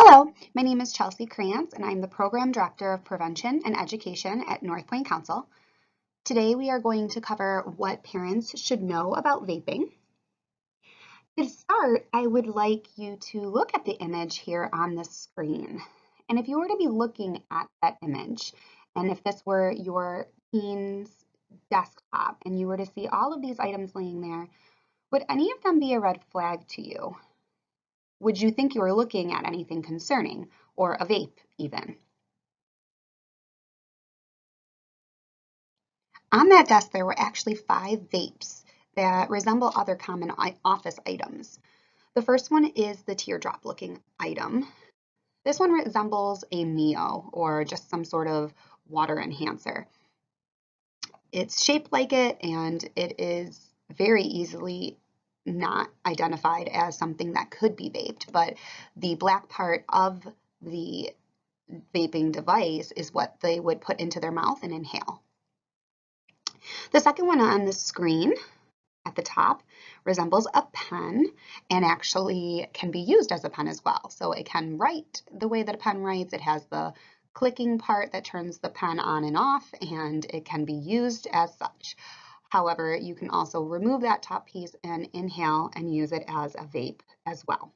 Hello, my name is Chelsea Krantz, and I'm the Program Director of Prevention and Education at North Point Council. Today we are going to cover what parents should know about vaping. To start, I would like you to look at the image here on the screen. And if you were to be looking at that image, and if this were your teen's desktop, and you were to see all of these items laying there, would any of them be a red flag to you? Would you think you were looking at anything concerning, or a vape even? On that desk, there were actually 5 vapes that resemble other common office items. The first one is the teardrop looking item. This one resembles a Mio or just some sort of water enhancer. It's shaped like it, and it is very easily not identified as something that could be vaped, but the black part of the vaping device is what they would put into their mouth and inhale. The second one on the screen at the top resembles a pen and actually can be used as a pen as well. So it can write the way that a pen writes. It has the clicking part that turns the pen on and off, and it can be used as such. However, you can also remove that top piece and inhale and use it as a vape as well.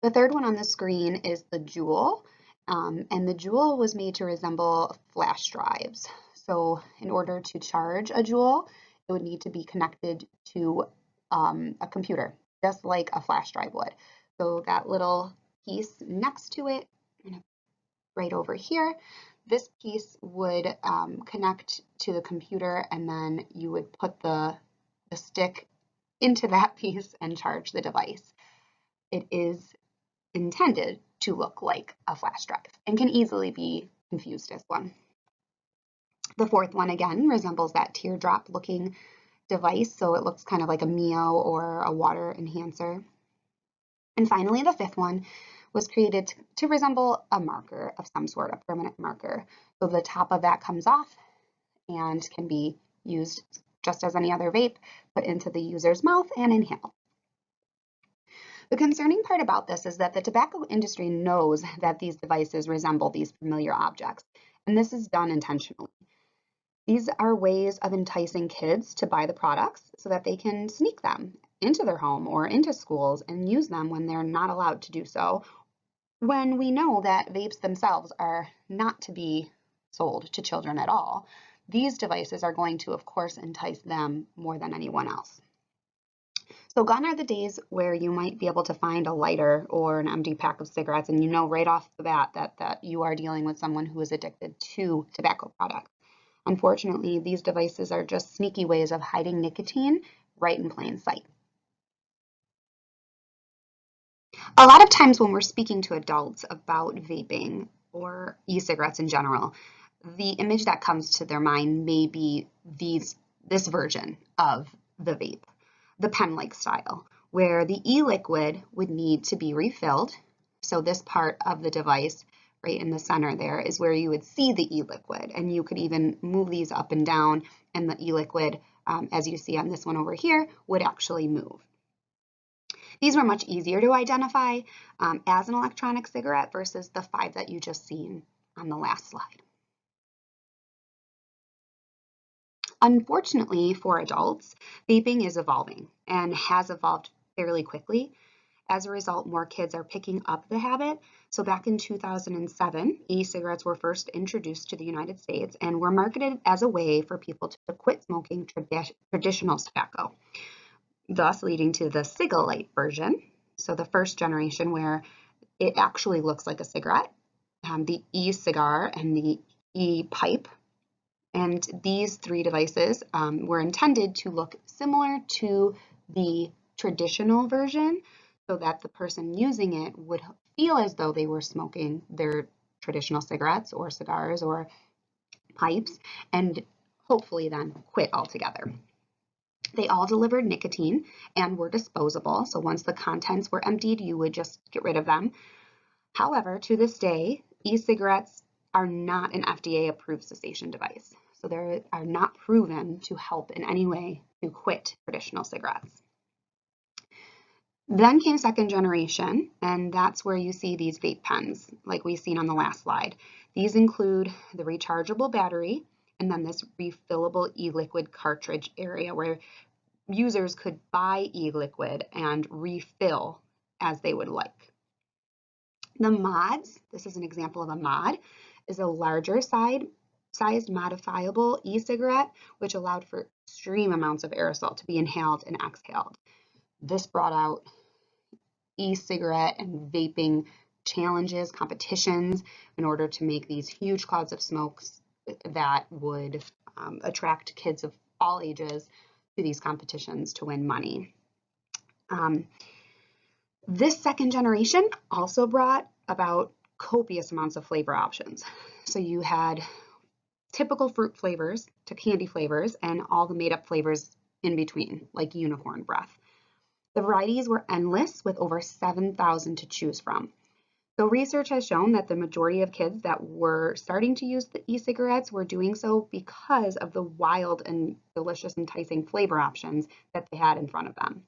The third one on the screen is the Juul, and the Juul was made to resemble flash drives. So in order to charge a Juul, it would need to be connected to a computer, just like a flash drive would. So that little piece next to it, right over here, this piece would connect to the computer, and then you would put the stick into that piece and charge the device. It is intended to look like a flash drive and can easily be confused as one. The fourth one, again, resembles that teardrop looking device, so it looks kind of like a Mio or a water enhancer. And finally, the fifth one was created to resemble a marker of some sort, a permanent marker. So the top of that comes off and can be used just as any other vape, put into the user's mouth and inhale. The concerning part about this is that the tobacco industry knows that these devices resemble these familiar objects, and this is done intentionally. These are ways of enticing kids to buy the products so that they can sneak them into their home or into schools and use them when they're not allowed to do so, when we know that vapes themselves are not to be sold to children at all. These devices are going to, of course, entice them more than anyone else. So gone are the days where you might be able to find a lighter or an empty pack of cigarettes and you know right off the bat that you are dealing with someone who is addicted to tobacco products. Unfortunately, these devices are just sneaky ways of hiding nicotine right in plain sight. A lot of times when we're speaking to adults about vaping or e-cigarettes in general, the image that comes to their mind may be this version of the vape, the pen-like style, where the e-liquid would need to be refilled. So this part of the device right in the center there is where you would see the e-liquid, and you could even move these up and down, and the e-liquid, as you see on this one over here, would actually move. These were much easier to identify as an electronic cigarette versus the 5 that you just seen on the last slide. Unfortunately for adults, vaping is evolving and has evolved fairly quickly. As a result, more kids are picking up the habit. So back in 2007, e-cigarettes were first introduced to the United States and were marketed as a way for people to quit smoking traditional tobacco, thus leading to the Cigalite version. So the first generation where it actually looks like a cigarette, the e-cigar and the e-pipe. And these 3 devices were intended to look similar to the traditional version, so that the person using it would feel as though they were smoking their traditional cigarettes or cigars or pipes, and hopefully then quit altogether. They all delivered nicotine and were disposable, so once the contents were emptied, you would just get rid of them. However, to this day, e-cigarettes are not an FDA-approved cessation device, so they are not proven to help in any way to quit traditional cigarettes. Then came second generation, and that's where you see these vape pens, like we've seen on the last slide. These include the rechargeable battery and then this refillable e-liquid cartridge area where users could buy e-liquid and refill as they would like. The mods, this is an example of a mod, is a larger sized modifiable e-cigarette, which allowed for extreme amounts of aerosol to be inhaled and exhaled. This brought out e-cigarette and vaping challenges, competitions, in order to make these huge clouds of smokes that would attract kids of all ages to these competitions to win money. This second generation also brought about copious amounts of flavor options. So you had typical fruit flavors to candy flavors and all the made up flavors in between, like unicorn breath. The varieties were endless with over 7,000 to choose from. So research has shown that the majority of kids that were starting to use the e-cigarettes were doing so because of the wild and delicious, enticing flavor options that they had in front of them.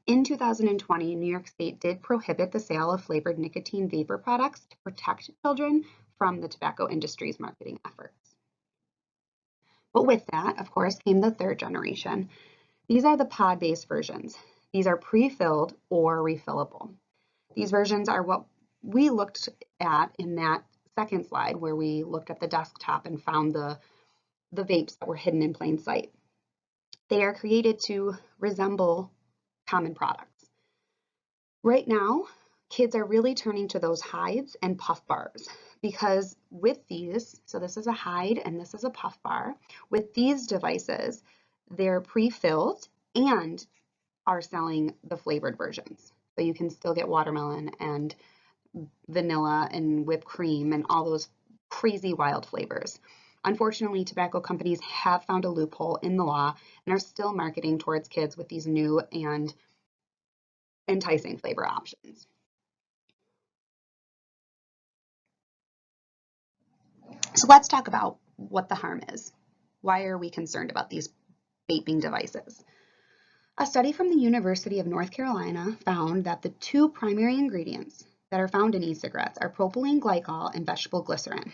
In 2020, New York State did prohibit the sale of flavored nicotine vapor products to protect children from the tobacco industry's marketing efforts. But with that, of course, came the third generation. These are the pod-based versions. These are pre-filled or refillable. These versions are what we looked at in that second slide where we looked at the desktop and found the vapes that were hidden in plain sight. They are created to resemble common products. Right now, kids are really turning to those hides and puff bars because with these, so this is a hide and this is a puff bar, with these devices, they're pre-filled and are selling the flavored versions. So you can still get watermelon and vanilla and whipped cream and all those crazy wild flavors. Unfortunately, tobacco companies have found a loophole in the law and are still marketing towards kids with these new and enticing flavor options. So let's talk about what the harm is. Why are we concerned about these vaping devices? A study from the University of North Carolina found that the two primary ingredients that are found in e-cigarettes are propylene glycol and vegetable glycerin.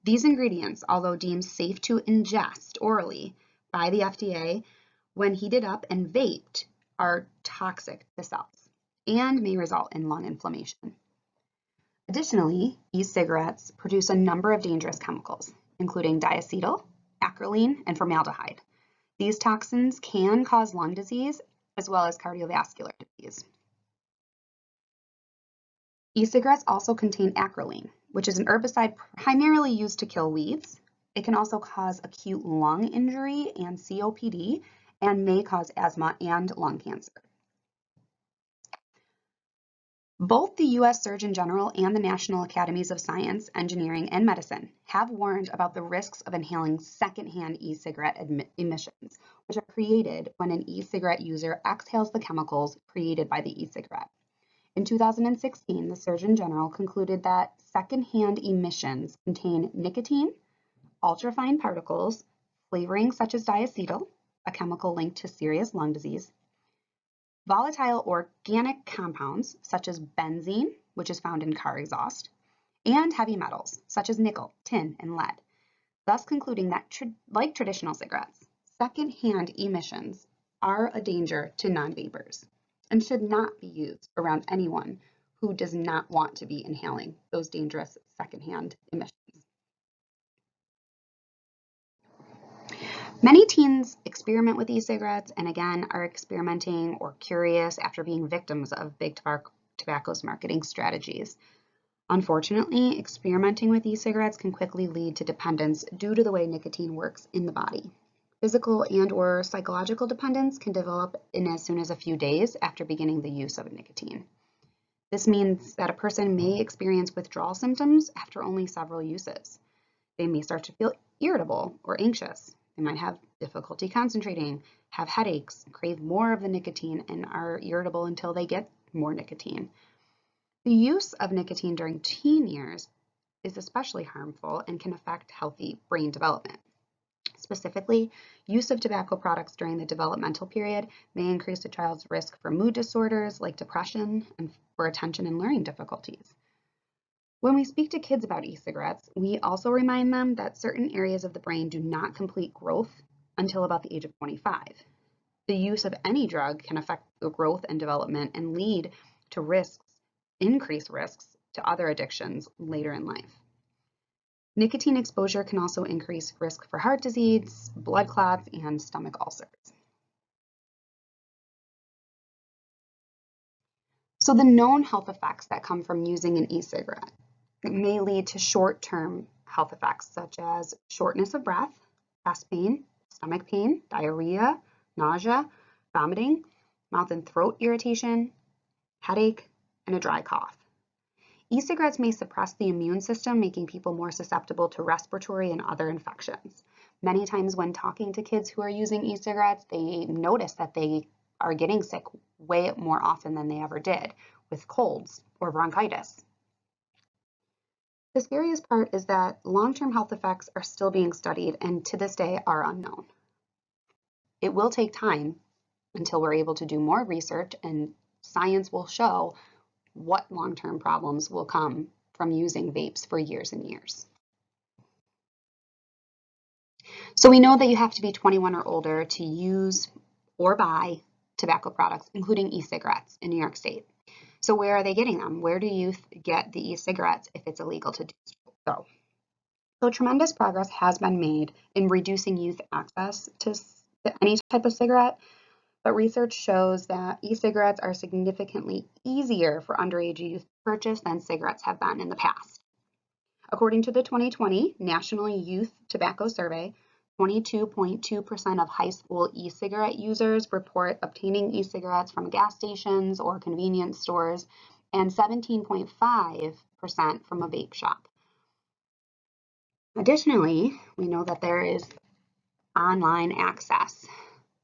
These ingredients, although deemed safe to ingest orally by the FDA, when heated up and vaped, are toxic to cells and may result in lung inflammation. Additionally, e-cigarettes produce a number of dangerous chemicals, including diacetyl, acrolein, and formaldehyde. These toxins can cause lung disease as well as cardiovascular disease. E-cigarettes also contain acrolein, which is an herbicide primarily used to kill weeds. It can also cause acute lung injury and COPD and may cause asthma and lung cancer. Both the U.S. Surgeon General and the National Academies of Science, Engineering, and Medicine have warned about the risks of inhaling secondhand e-cigarette emissions, which are created when an e-cigarette user exhales the chemicals created by the e-cigarette. In 2016, the Surgeon General concluded that secondhand emissions contain nicotine, ultrafine particles, flavoring such as diacetyl, a chemical linked to serious lung disease, volatile organic compounds such as benzene, which is found in car exhaust, and heavy metals such as nickel, tin, and lead, thus concluding that, like traditional cigarettes, secondhand emissions are a danger to non-vapers and should not be used around anyone who does not want to be inhaling those dangerous secondhand emissions. Many teens experiment with e-cigarettes and again are experimenting or curious after being victims of big tobacco's marketing strategies. Unfortunately, experimenting with e-cigarettes can quickly lead to dependence due to the way nicotine works in the body. Physical and or psychological dependence can develop in as soon as a few days after beginning the use of nicotine. This means that a person may experience withdrawal symptoms after only several uses. They may start to feel irritable or anxious. They might have difficulty concentrating, have headaches, crave more of the nicotine, and are irritable until they get more nicotine. The use of nicotine during teen years is especially harmful and can affect healthy brain development. Specifically, use of tobacco products during the developmental period may increase a child's risk for mood disorders like depression and for attention and learning difficulties. When we speak to kids about e-cigarettes, we also remind them that certain areas of the brain do not complete growth until about the age of 25. The use of any drug can affect the growth and development and lead to increased risks to other addictions later in life. Nicotine exposure can also increase risk for heart disease, blood clots, and stomach ulcers. So the known health effects that come from using an e-cigarette may lead to short-term health effects such as shortness of breath, chest pain, stomach pain, diarrhea, nausea, vomiting, mouth and throat irritation, headache, and a dry cough. E-cigarettes may suppress the immune system, making people more susceptible to respiratory and other infections. Many times when talking to kids who are using e-cigarettes, they notice that they are getting sick way more often than they ever did with colds or bronchitis. The scariest part is that long-term health effects are still being studied and to this day are unknown. It will take time until we're able to do more research and science will show what long-term problems will come from using vapes for years and years. So we know that you have to be 21 or older to use or buy tobacco products, including e-cigarettes in New York State. So where are they getting them? Where do youth get the e-cigarettes if it's illegal to do so? So tremendous progress has been made in reducing youth access to any type of cigarette, but research shows that e-cigarettes are significantly easier for underage youth to purchase than cigarettes have been in the past. According to the 2020 National Youth Tobacco Survey, 22.2% of high school e-cigarette users report obtaining e-cigarettes from gas stations or convenience stores, and 17.5% from a vape shop. Additionally, we know that there is online access.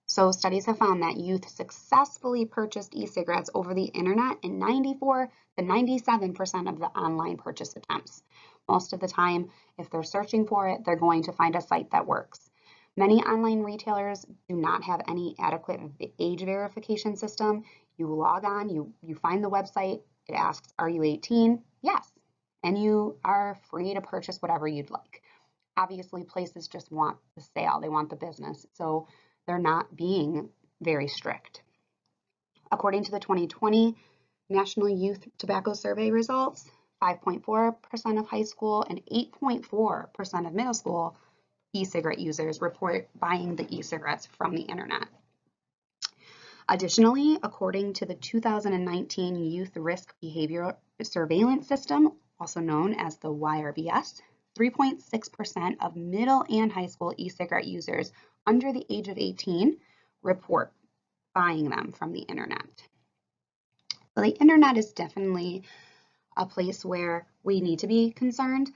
So studies have found that youth successfully purchased e-cigarettes over the internet in 94 to 97% of the online purchase attempts. Most of the time, if they're searching for it, they're going to find a site that works. Many online retailers do not have any adequate age verification system. You log on, you find the website, it asks, are you 18? Yes. And you are free to purchase whatever you'd like. Obviously, places just want the sale, they want the business. So they're not being very strict. According to the 2020 National Youth Tobacco Survey results, 5.4% of high school and 8.4% of middle school e-cigarette users report buying the e-cigarettes from the internet. Additionally, according to the 2019 Youth Risk Behavior Surveillance System, also known as the YRBS, 3.6% of middle and high school e-cigarette users under the age of 18 report buying them from the internet. So the internet is definitely a place where we need to be concerned.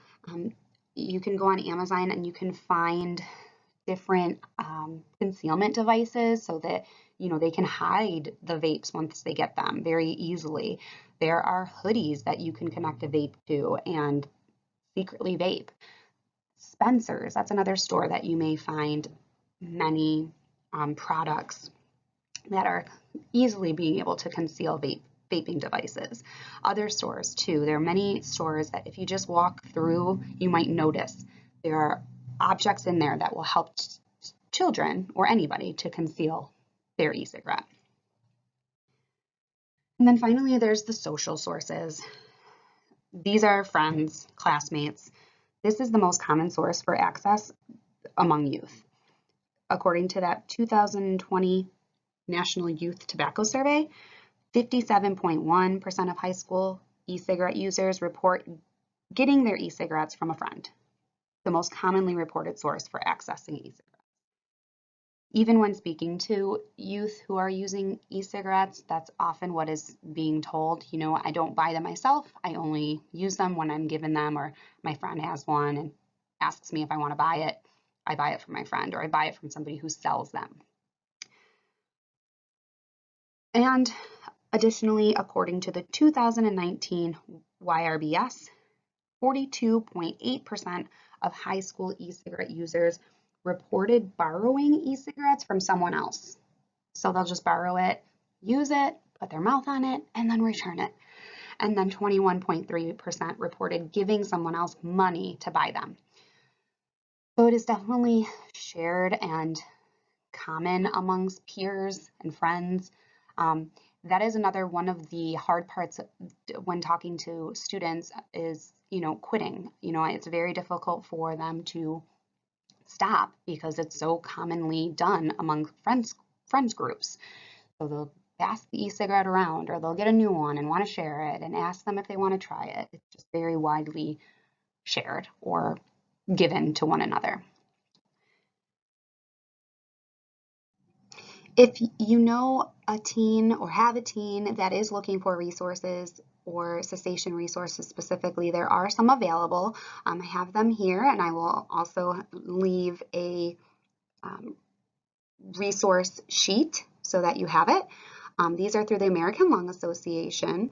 You can go on Amazon and you can find different concealment devices so that they can hide the vapes once they get them very easily. There are hoodies that you can connect a vape to and secretly vape. Spencer's, that's another store that you may find many products that are easily being able to conceal vaping devices. Other stores too, there are many stores that if you just walk through, you might notice there are objects in there that will help children or anybody to conceal their e-cigarette. And then finally, there's the social sources. These are friends, classmates. This is the most common source for access among youth. According to that 2020 National Youth Tobacco Survey, 57.1% of high school e-cigarette users report getting their e-cigarettes from a friend, the most commonly reported source for accessing e-cigarettes. Even when speaking to youth who are using e-cigarettes, that's often what is being told. I don't buy them myself. I only use them when I'm given them, or my friend has one and asks me if I want to buy it. I buy it from my friend, or I buy it from somebody who sells them. And additionally, according to the 2019 YRBS, 42.8% of high school e-cigarette users reported borrowing e-cigarettes from someone else. So they'll just borrow it, use it, put their mouth on it, and then return it. And then 21.3% reported giving someone else money to buy them. So it is definitely shared and common amongst peers and friends. That is another one of the hard parts when talking to students is, quitting. It's very difficult for them to stop because it's so commonly done among friends groups. So they'll pass the e-cigarette around, or they'll get a new one and want to share it and ask them if they want to try it. It's just very widely shared or given to one another. If you know a teen or have a teen that is looking for resources or cessation resources specifically, there are some available. I have them here, and I will also leave a resource sheet so that you have it. These are through the American Lung Association.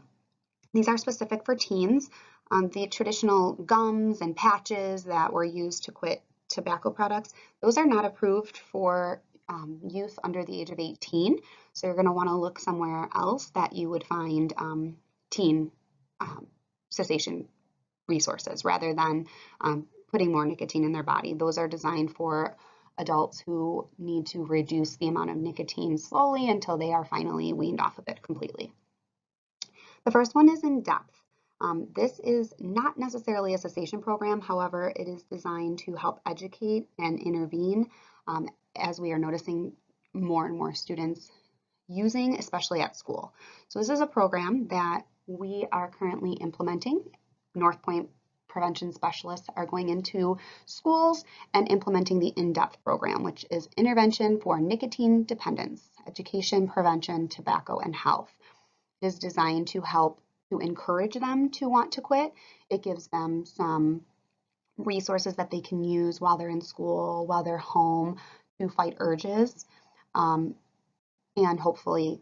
These are specific for teens. The traditional gums and patches that were used to quit tobacco products, those are not approved for youth under the age of 18. So you're going to want to look somewhere else that you would find teen cessation resources rather than putting more nicotine in their body. Those are designed for adults who need to reduce the amount of nicotine slowly until they are finally weaned off of it completely. The first one is in depth. This is not necessarily a cessation program. However, it is designed to help educate and intervene as we are noticing more and more students using, especially at school. So this is a program that we are currently implementing. North Point prevention specialists are going into schools and implementing the in-depth program, which is intervention for nicotine dependence, education, prevention, tobacco, and health. It is designed to help to encourage them to want to quit. It gives them some resources that they can use while they're in school, while they're home, to fight urges, and hopefully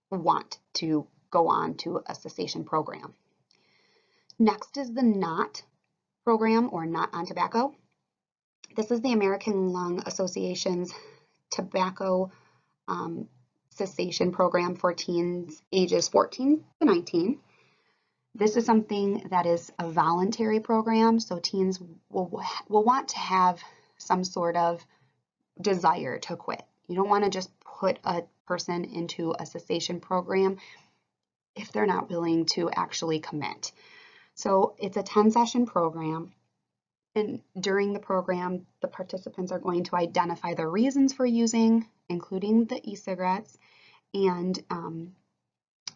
want to go on to a cessation program. Next is the NOT program, or Not on Tobacco. This is the American Lung Association's tobacco cessation program for teens ages 14 to 19. This is something that is a voluntary program, so teens will want to have some sort of desire to quit. You don't want to just put a person into a cessation program if they're not willing to actually commit. So it's a 10-session program, and during the program, the participants are going to identify the reasons for using, including the e-cigarettes, and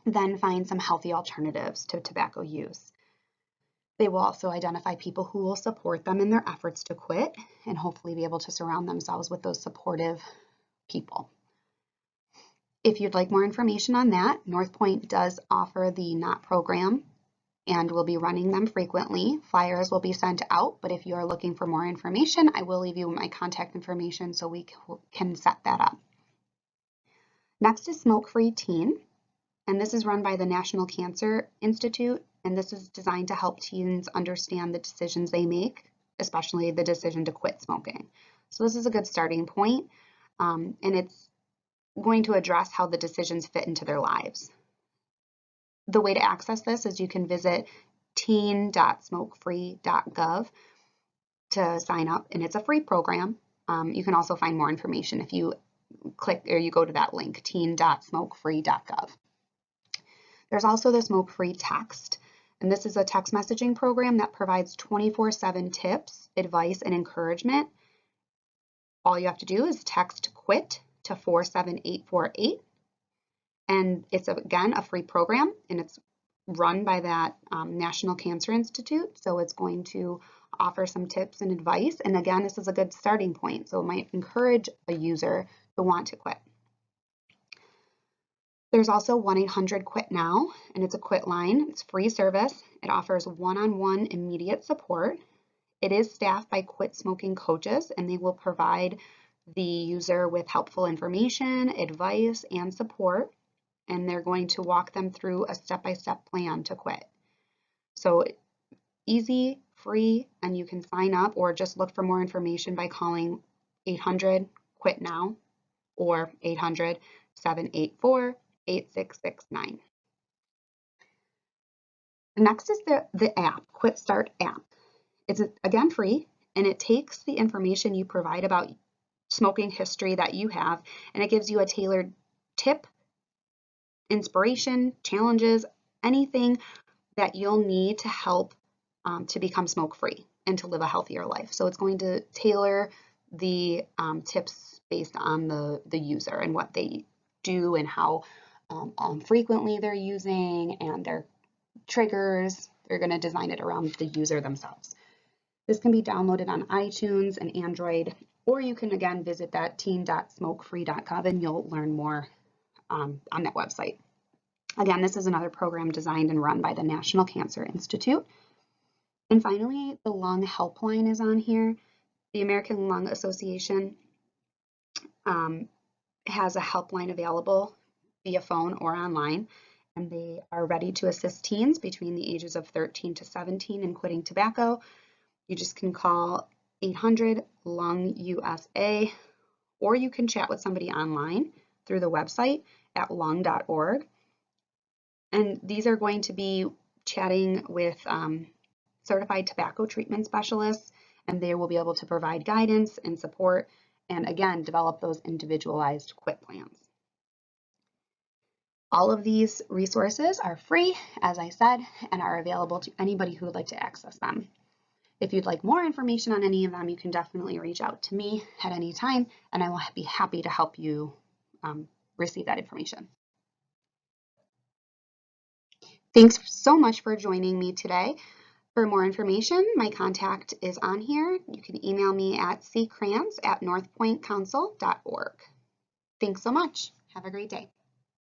then find some healthy alternatives to tobacco use. They will also identify people who will support them in their efforts to quit and hopefully be able to surround themselves with those supportive people. If you'd like more information on that, North Point does offer the NOT program and will be running them frequently. Flyers will be sent out, but if you are looking for more information, I will leave you my contact information so we can set that up. Next is Smoke Free Teen, and this is run by the National Cancer Institute, and this is designed to help teens understand the decisions they make, especially the decision to quit smoking. So this is a good starting point, and it's going to address how the decisions fit into their lives. The way to access this is you can visit teen.smokefree.gov to sign up, and it's a free program. You can also find more information if you click or you go to that link, teen.smokefree.gov. There's also the Smoke Free Text, and this is a text messaging program that provides 24/7 tips, advice, and encouragement. All you have to do is text QUIT to 47848. And it's, again, a free program, and it's run by that National Cancer Institute. So it's going to offer some tips and advice. And again, this is a good starting point. So it might encourage a user to want to quit. There's also 1-800-QUIT NOW, and it's a quit line. It's free service. It offers one-on-one immediate support. It is staffed by quit smoking coaches, and they will provide the user with helpful information, advice, and support. And they're going to walk them through a step-by-step plan to quit. So easy, free, and you can sign up or just look for more information by calling 800-QUIT-NOW or 800-784-8669. Next is the app, Quit Start app. It's again free, and it takes the information you provide about smoking history that you have, and it gives you a tailored tip, inspiration, challenges, anything that you'll need to help to become smoke-free and to live a healthier life. So it's going to tailor the tips based on the user and what they do and how frequently they're using and their triggers. They're going to design it around the user themselves. This can be downloaded on iTunes and Android, or you can again visit that team.smokefree.gov and you'll learn more on that website. Again, this is another program designed and run by the National Cancer Institute. And finally, the lung helpline is on here. The American Lung Association has a helpline available via phone or online, and they are ready to assist teens between the ages of 13 to 17 in quitting tobacco. You just can call 800-LUNG-USA, or you can chat with somebody online through the website at lung.org. And these are going to be chatting with certified tobacco treatment specialists, and they will be able to provide guidance and support, and again, develop those individualized quit plans. All of these resources are free, as I said, and are available to anybody who would like to access them. If you'd like more information on any of them, you can definitely reach out to me at any time, and I will be happy to help you receive that information. Thanks so much for joining me today. For more information, my contact is on here. You can email me at ccrans@northpointcouncil.org. Thanks so much. Have a great day.